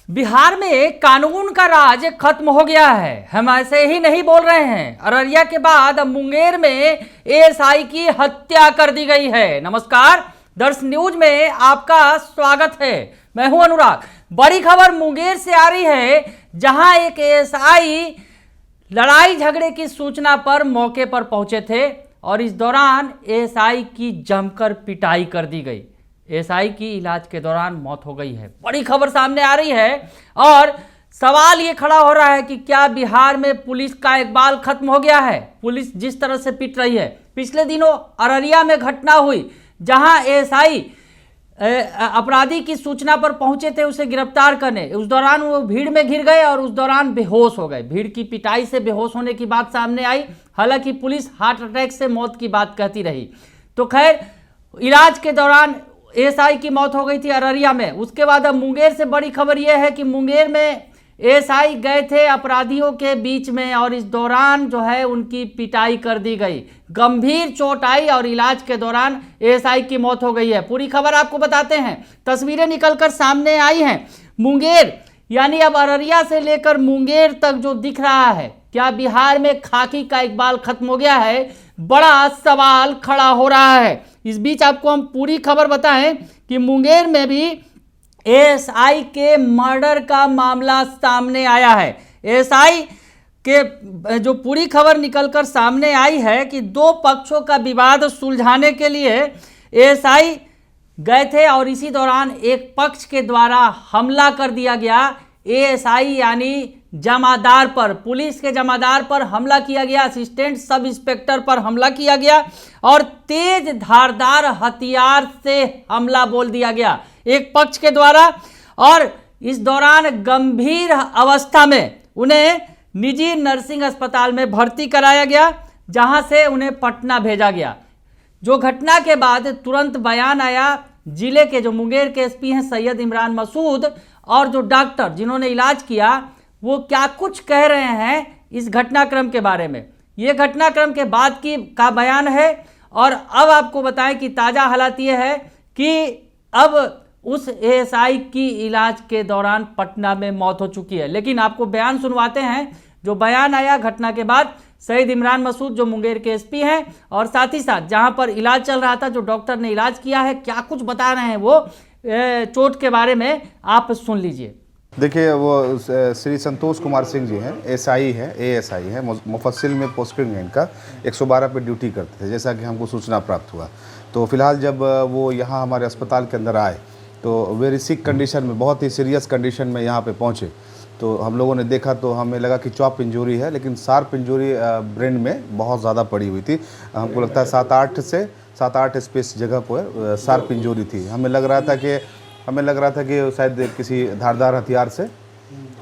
बिहार में कानून का राज खत्म हो गया है। हम ऐसे ही नहीं बोल रहे हैं। अररिया के बाद अब मुंगेर में एएसआई की हत्या कर दी गई है। नमस्कार, दर्श न्यूज में आपका स्वागत है। मैं हूं अनुराग। बड़ी खबर मुंगेर से आ रही है, जहां एक एएसआई लड़ाई झगड़े की सूचना पर मौके पर पहुंचे थे और इस दौरान एएसआई की जमकर पिटाई कर दी गई। एएसआई की इलाज के दौरान मौत हो गई है। बड़ी खबर सामने आ रही है और सवाल ये खड़ा हो रहा है कि क्या बिहार में पुलिस का इकबाल खत्म हो गया है। पुलिस जिस तरह से पिट रही है। पिछले दिनों अररिया में घटना हुई, जहां एएसआई अपराधी की सूचना पर पहुंचे थे उसे गिरफ्तार करने। उस दौरान वो भीड़ में घिर गए और उस दौरान बेहोश हो गए। भीड़ की पिटाई से बेहोश होने की बात सामने आई। हालांकि पुलिस हार्ट अटैक से मौत की बात कहती रही। तो खैर, इलाज के दौरान एएसआई की मौत हो गई थी अररिया में। उसके बाद अब मुंगेर से बड़ी खबर यह है कि मुंगेर में एएसआई गए थे अपराधियों के बीच में और इस दौरान जो है उनकी पिटाई कर दी गई। गंभीर चोट आई और इलाज के दौरान एएसआई की मौत हो गई है। पूरी खबर आपको बताते हैं। तस्वीरें निकलकर सामने आई हैं। मुंगेर यानी अब अररिया से लेकर मुंगेर तक जो दिख रहा है, क्या बिहार में खाकी का इकबाल खत्म हो गया है? बड़ा सवाल खड़ा हो रहा है। इस बीच आपको हम पूरी खबर बताएं कि मुंगेर में भी एएसआई के मर्डर का मामला सामने आया है। एएसआई के जो पूरी खबर निकलकर सामने आई है कि दो पक्षों का विवाद सुलझाने के लिए एएसआई गए थे और इसी दौरान एक पक्ष के द्वारा हमला कर दिया गया। एएसआई यानी जमादार पर, पुलिस के जमादार पर हमला किया गया। असिस्टेंट सब इंस्पेक्टर पर हमला किया गया और तेज धारदार हथियार से हमला बोल दिया गया एक पक्ष के द्वारा। और इस दौरान गंभीर अवस्था में उन्हें निजी नर्सिंग अस्पताल में भर्ती कराया गया, जहां से उन्हें पटना भेजा गया। जो घटना के बाद तुरंत बयान आया जिले के जो मुंगेर के एसपी हैं सैयद इमरान मसूद, और जो डॉक्टर जिन्होंने इलाज किया वो क्या कुछ कह रहे हैं इस घटनाक्रम के बारे में। ये घटनाक्रम के बाद का बयान है। और अब आपको बताएं कि ताज़ा हालात ये है कि अब उस एएसआई की इलाज के दौरान पटना में मौत हो चुकी है। लेकिन आपको बयान सुनवाते हैं जो बयान आया घटना के बाद। सैयद इमरान मसूद जो मुंगेर के एसपी हैं और साथ ही साथ जहां पर इलाज चल रहा था, जो डॉक्टर ने इलाज किया है, क्या कुछ बता रहे हैं वो चोट के बारे में आप सुन लीजिए। देखिए, वो श्री संतोष कुमार सिंह जी हैं, एएसआई है, मुफस्सिल में पोस्टिंग है इनका। 112 पे ड्यूटी करते थे, जैसा कि हमको सूचना प्राप्त हुआ। तो फिलहाल जब वो यहाँ हमारे अस्पताल के अंदर आए तो वेरी सिक कंडीशन में, बहुत ही सीरियस कंडीशन में यहाँ पे पहुँचे। तो हम लोगों ने देखा तो हमें लगा कि चॉप इंजरी है, लेकिन शार्प इंजरी ब्रेन में बहुत ज़्यादा पड़ी हुई थी। हमको लगता है 7-8 स्पेस जगह पर शार्प इंजरी थी। हमें लग रहा था कि शायद किसी धारदार हथियार से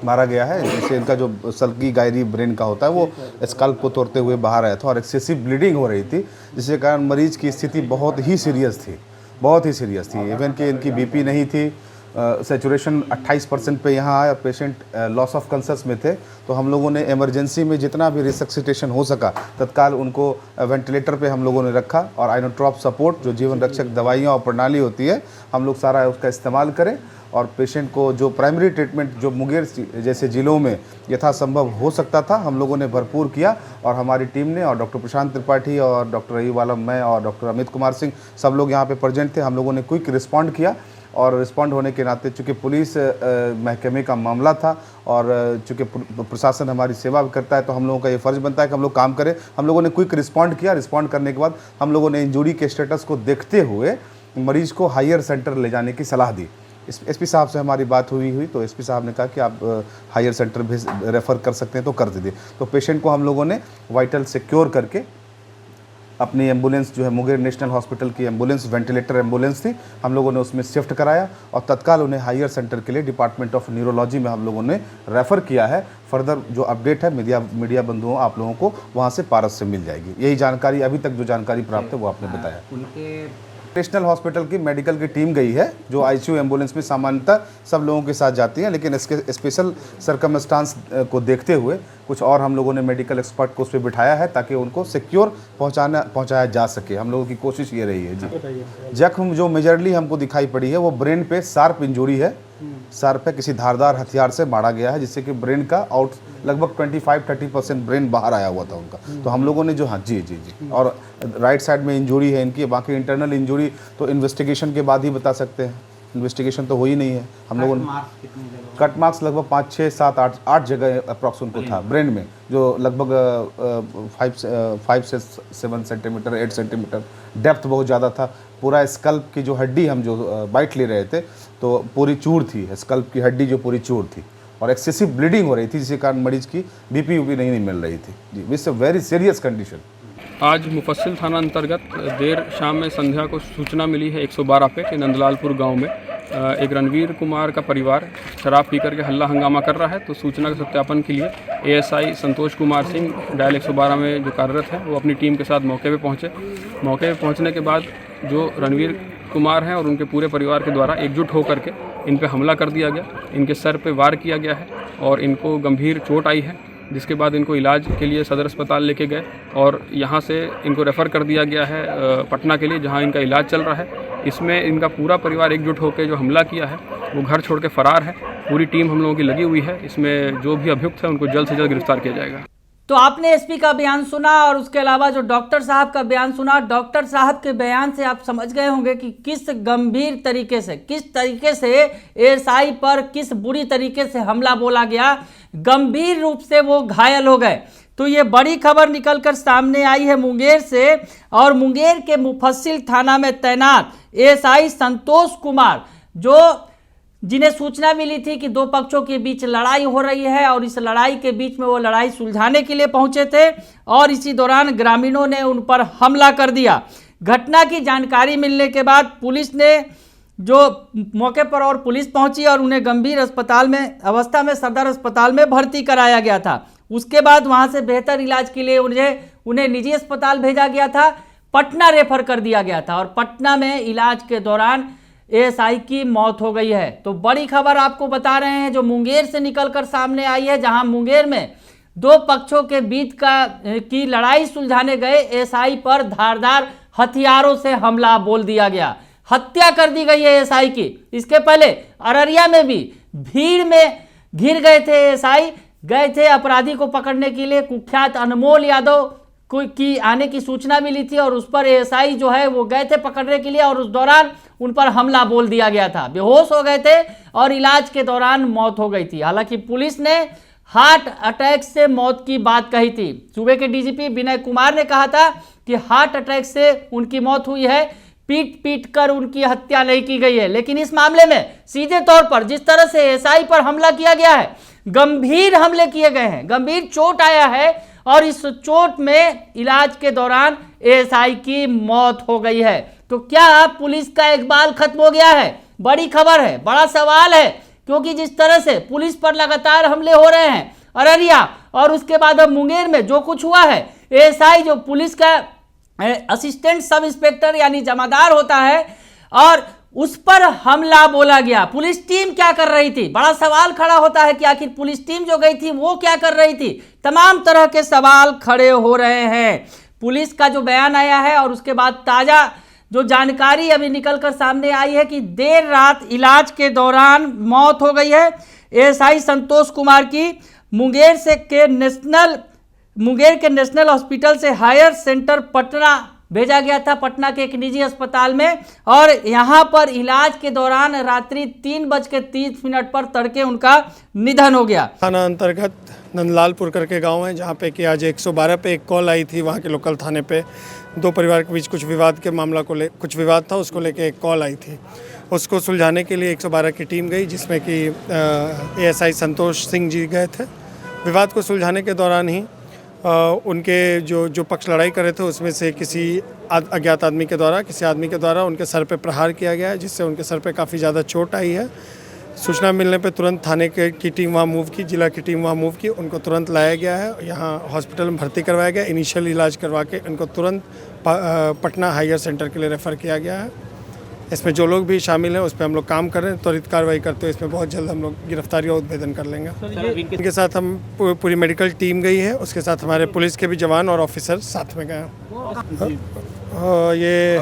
मारा गया है, जिससे इनका जो सल्की गायरी ब्रेन का होता है वो स्कल्प को तोड़ते हुए बाहर आया था और एक्सेसिव ब्लीडिंग हो रही थी, जिसके कारण मरीज की स्थिति बहुत ही सीरियस थी। इवन कि इनकी बीपी नहीं थी, सेचुरेशन 28% पे यहाँ आया। पेशेंट लॉस ऑफ कंसस में थे। तो हम लोगों ने इमरजेंसी में जितना भी रिसक्सिटेशन हो सका तत्काल उनको वेंटिलेटर पे हम लोगों ने रखा और आइनोट्रॉप सपोर्ट, जो जीवन रक्षक दवाइयाँ और प्रणाली होती है, हम लोग सारा उसका इस्तेमाल करें और पेशेंट को जो प्राइमरी ट्रीटमेंट जो मुंगेर जैसे ज़िलों में यथासंभव हो सकता था, हम लोगों ने भरपूर किया। और हमारी टीम ने, और डॉक्टर प्रशांत त्रिपाठी और डॉक्टर अयूब आलम, मैं और डॉक्टर अमित कुमार सिंह, सब लोग यहाँ पे प्रेजेंट थे। हम लोगों ने क्विक रिस्पॉन्ड किया और रिस्पॉन्ड होने के नाते, चूँकि पुलिस महकमे का मामला था और चूँकि प्रशासन हमारी सेवा करता है, तो हम लोगों का ये फ़र्ज़ बनता है कि हम लोग काम करें। हम लोगों ने क्विक रिस्पॉन्ड किया। रिस्पॉन्ड करने के बाद हम लोगों ने इंजरी के स्टेटस को देखते हुए मरीज़ को हायर सेंटर ले जाने की सलाह दी। एसपी साहब से हमारी बात हुई तो एसपी साहब ने कहा कि आप हायर सेंटर भी रेफ़र कर सकते हैं, तो कर दीजिए। तो पेशेंट को हम लोगों ने वाइटल सिक्योर करके अपनी एम्बुलेंस जो है मुंगेर नेशनल हॉस्पिटल की एम्बुलेंस, वेंटिलेटर एम्बुलेंस थी, हम लोगों ने उसमें शिफ्ट कराया और तत्काल उन्हें हायर सेंटर के लिए डिपार्टमेंट ऑफ न्यूरोलॉजी में हम लोगों ने रेफ़र किया है। फर्दर जो अपडेट है मीडिया बंधुओं आप लोगों को वहाँ से पारस से मिल जाएगी। यही जानकारी, अभी तक जो जानकारी प्राप्त है वो आपने बताया। उनके नेशनल हॉस्पिटल की मेडिकल की टीम गई है, जो आईसीयू एम्बुलेंस में सामान्यतः सब लोगों के साथ जाती है, लेकिन इसके स्पेशल सर्कमस्टांस को देखते हुए कुछ और हम लोगों ने मेडिकल एक्सपर्ट को उस पर बिठाया है ताकि उनको सिक्योर पहुंचाया जा सके। हम लोगों की कोशिश ये रही है जी। जख्म जो मेजरली हमको दिखाई पड़ी है वो ब्रेन पे शार्प इंजरी है, सर पे किसी धारदार हथियार से मारा गया है, जिससे कि ब्रेन का आउट लगभग 25-30% ब्रेन बाहर आया हुआ था उनका। तो हम लोगों ने जो हाँ जी जी जी और राइट साइड में इंजरी है इनकी, बाकी इंटरनल इंजरी तो इन्वेस्टिगेशन के बाद ही बता सकते हैं, इन्वेस्टिगेशन तो हो ही नहीं है। हम लोगों ने कट मार्क्स लगभग 5, 6, 7, 8 जगह अप्रॉक्स उनको था ब्रेन में, जो लगभग 5 से 7 सेंटीमीटर 8 सेंटीमीटर डेप्थ बहुत ज़्यादा था। पूरा स्कल्प की जो हड्डी हम जो बाइट ले रहे थे तो पूरी चूर थी, स्कल्प की हड्डी जो पूरी चूर थी और एक्सेसिव ब्लीडिंग हो रही थी, जिसके कारण मरीज की बीपी नहीं मिल रही थी जी। विच अ वेरी सीरियस कंडीशन। आज मुफस्सिल थाना अंतर्गत देर शाम में संध्या को सूचना मिली है 112 पे कि नंदलालपुर गांव में एक रणवीर कुमार का परिवार शराब पीकर के हल्ला हंगामा कर रहा है। तो सूचना के सत्यापन के लिए एएसआई संतोष कुमार सिंह डायल 112 में जो कार्यरत है वो अपनी टीम के साथ मौके पे पहुंचे। मौके पे पहुंचने के बाद जो रणवीर कुमार हैं और उनके पूरे परिवार के द्वारा एकजुट होकर के इन पे हमला कर दिया गया, इनके सर पे वार किया गया है और इनको गंभीर चोट आई है, जिसके बाद इनको इलाज के लिए सदर अस्पताल लेके गए और यहाँ से इनको रेफ़र कर दिया गया है पटना के लिए, जहाँ इनका इलाज चल रहा है। इसमें इनका पूरा परिवार एकजुट होकर जो हमला किया है वो घर छोड़ के फरार है। पूरी टीम हम लोगों की लगी हुई है, इसमें जो भी अभियुक्त है उनको जल्द से जल्द गिरफ्तार किया जाएगा। तो आपने एसपी का बयान सुना और उसके अलावा जो डॉक्टर साहब का बयान सुना। डॉक्टर साहब के बयान से आप समझ गए होंगे कि किस गंभीर तरीके से, किस तरीके से एएसआई पर किस बुरी तरीके से हमला बोला गया, गंभीर रूप से वो घायल हो गए। तो ये बड़ी खबर निकलकर सामने आई है मुंगेर से, और मुंगेर के मुफस्सिल थाना में तैनात एएसआई संतोष कुमार, जिन्हें सूचना मिली थी कि दो पक्षों के बीच लड़ाई हो रही है और इस लड़ाई के बीच में वो लड़ाई सुलझाने के लिए पहुंचे थे और इसी दौरान ग्रामीणों ने उन पर हमला कर दिया। घटना की जानकारी मिलने के बाद पुलिस ने जो मौके पर और पुलिस पहुंची और उन्हें गंभीर अस्पताल में अवस्था में सदर अस्पताल में भर्ती कराया गया था। उसके बाद वहां से बेहतर इलाज के लिए उन्हें निजी अस्पताल भेजा गया था, पटना रेफर कर दिया गया था और पटना में इलाज के दौरान एएसआई की मौत हो गई है। तो बड़ी खबर आपको बता रहे हैं जो मुंगेर से निकलकर सामने आई है, जहां मुंगेर में दो पक्षों के बीच की लड़ाई सुलझाने गए एएसआई पर धारदार हथियारों से हमला बोल दिया गया, हत्या कर दी गई है एएसआई की। इसके पहले अररिया में भी भीड़ में घिर गए थे एएसआई, गए थे अपराधी को पकड़ने के लिए। कुख्यात अनमोल यादव की आने की सूचना मिली थी और उस पर एएसआई जो है वो गए थे पकड़ने के लिए और उस दौरान उन पर हमला बोल दिया गया था। बेहोश हो गए थे और इलाज के दौरान मौत हो गई थी। हालांकि पुलिस ने हार्ट अटैक से मौत की बात कही थी। सूबे के डीजीपी विनय कुमार ने कहा था कि हार्ट अटैक से उनकी मौत हुई है, पीट कर उनकी हत्या नहीं की गई है। लेकिन इस मामले में सीधे तौर पर जिस तरह से एएसआई पर हमला किया गया है, गंभीर हमले किए गए हैं, गंभीर चोट आया है और इस चोट में इलाज के दौरान एएसआई की मौत हो गई है। तो क्या पुलिस का इकबाल खत्म हो गया है? बड़ी खबर है, बड़ा सवाल है, क्योंकि जिस तरह से पुलिस पर लगातार हमले हो रहे हैं अररिया और उसके बाद अब मुंगेर में जो कुछ हुआ है, एएसआई जो पुलिस का असिस्टेंट सब इंस्पेक्टर यानी जमादार होता है और उस पर हमला बोला गया। पुलिस टीम क्या कर रही थी? बड़ा सवाल खड़ा होता है कि आखिर पुलिस टीम जो गई थी वो क्या कर रही थी? तमाम तरह के सवाल खड़े हो रहे हैं। पुलिस का जो बयान आया है और उसके बाद ताज़ा जो जानकारी अभी निकलकर सामने आई है कि देर रात इलाज के दौरान मौत हो गई है एएसआई संतोष कुमार की। मुंगेर के नेशनल हॉस्पिटल से हायर सेंटर पटना भेजा गया था, पटना के एक निजी अस्पताल में, और यहाँ पर इलाज के दौरान रात्रि 3:30 पर तड़के उनका निधन हो गया। थाना अंतर्गत नंदलालपुर करके गांव है, जहाँ पे कि आज 112 पे एक कॉल आई थी। वहाँ के लोकल थाने पे दो परिवार के बीच कुछ विवाद के मामला को कुछ विवाद था, उसको लेके एक कॉल आई थी। उसको सुलझाने के लिए 112 की टीम गई, जिसमें कि एएसआई संतोष सिंह जी गए थे। विवाद को सुलझाने के दौरान ही उनके जो पक्ष लड़ाई कर रहे थे उसमें से किसी अज्ञात आदमी के द्वारा उनके सर पे प्रहार किया गया है, जिससे उनके सर पे काफ़ी ज़्यादा चोट आई है। सूचना मिलने पे तुरंत थाने की टीम वहाँ मूव की, जिला की टीम वहाँ मूव की, उनको तुरंत लाया गया है, यहाँ हॉस्पिटल में भर्ती करवाया गया। इनिशियल इलाज करवा के इनको तुरंत पटना हायर सेंटर के लिए रेफ़र किया गया है। इसमें जो लोग भी शामिल हैं उस पर हम लोग काम कर रहे हैं, त्वरित कार्रवाई करते हुए इसमें बहुत जल्द हम लोग गिरफ्तारी और उद्भेदन कर लेंगे। इनके साथ हम पूरी मेडिकल टीम गई है, उसके साथ हमारे पुलिस के भी जवान और ऑफिसर साथ में गए हैं। ये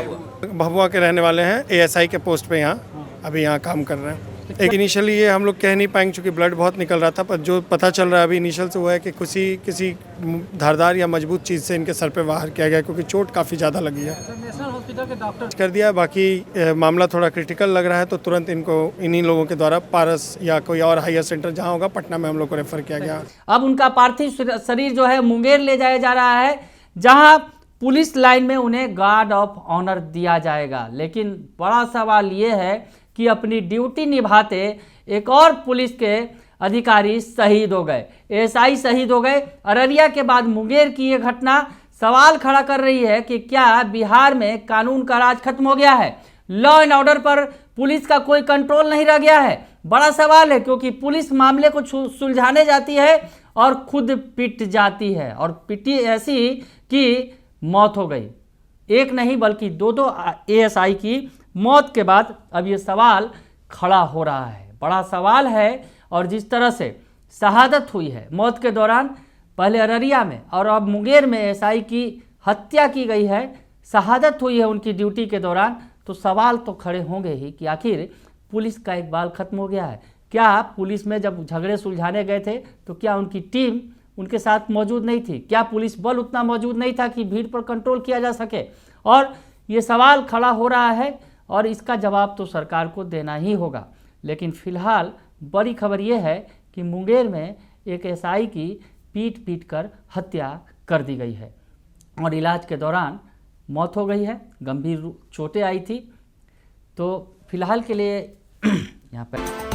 भभुआ के रहने वाले हैं, एएसआई के पोस्ट पे यहाँ अभी यहाँ काम कर रहे हैं। एक इनिशियली ये हम लोग कह नहीं पाएंगे क्योंकि ब्लड बहुत निकल रहा था, पर जो पता चल रहा है अभी इनिशियल से वो है कि किसी धारदार या मजबूत चीज़ से इनके सर पे वार किया गया, क्योंकि चोट काफ़ी ज़्यादा लगी है। नेशनल हॉस्पिटल के डॉक्टर कर दिया, बाकी मामला थोड़ा क्रिटिकल लग रहा है, तो तुरंत इनको इन्हीं लोगों के द्वारा पारस या कोई और हायर सेंटर जहाँ होगा पटना में हम लोग को रेफर किया गया। अब उनका पार्थिव शरीर जो है मुंगेर ले जाया जा रहा है, जहां पुलिस लाइन में उन्हें गार्ड ऑफ ऑनर दिया जाएगा। लेकिन बड़ा सवाल ये है कि अपनी ड्यूटी निभाते एक और पुलिस के अधिकारी शहीद हो गए, एएसआई शहीद हो गए। अररिया के बाद मुंगेर की ये घटना सवाल खड़ा कर रही है कि क्या बिहार में कानून का राज खत्म हो गया है, लॉ एंड ऑर्डर पर पुलिस का कोई कंट्रोल नहीं रह गया है। बड़ा सवाल है, क्योंकि पुलिस मामले को सुलझाने जाती है और खुद पिट जाती है, और पिटी ऐसी कि मौत हो गई। एक नहीं बल्कि दो एएसआई की मौत के बाद अब ये सवाल खड़ा हो रहा है, बड़ा सवाल है। और जिस तरह से शहादत हुई है मौत के दौरान, पहले अररिया में और अब मुंगेर में एएसआई की हत्या की गई है, शहादत हुई है उनकी ड्यूटी के दौरान, तो सवाल तो खड़े होंगे ही कि आखिर पुलिस का एक बाल खत्म हो गया है। क्या पुलिस में जब झगड़े सुलझाने गए थे तो क्या उनकी टीम उनके साथ मौजूद नहीं थी? क्या पुलिस बल उतना मौजूद नहीं था कि भीड़ पर कंट्रोल किया जा सके? और ये सवाल खड़ा हो रहा है और इसका जवाब तो सरकार को देना ही होगा। लेकिन फिलहाल बड़ी खबर ये है कि मुंगेर में एक एएसआई की पीट कर हत्या कर दी गई है और इलाज के दौरान मौत हो गई है, गंभीर चोटें आई थी। तो फिलहाल के लिए यहाँ पर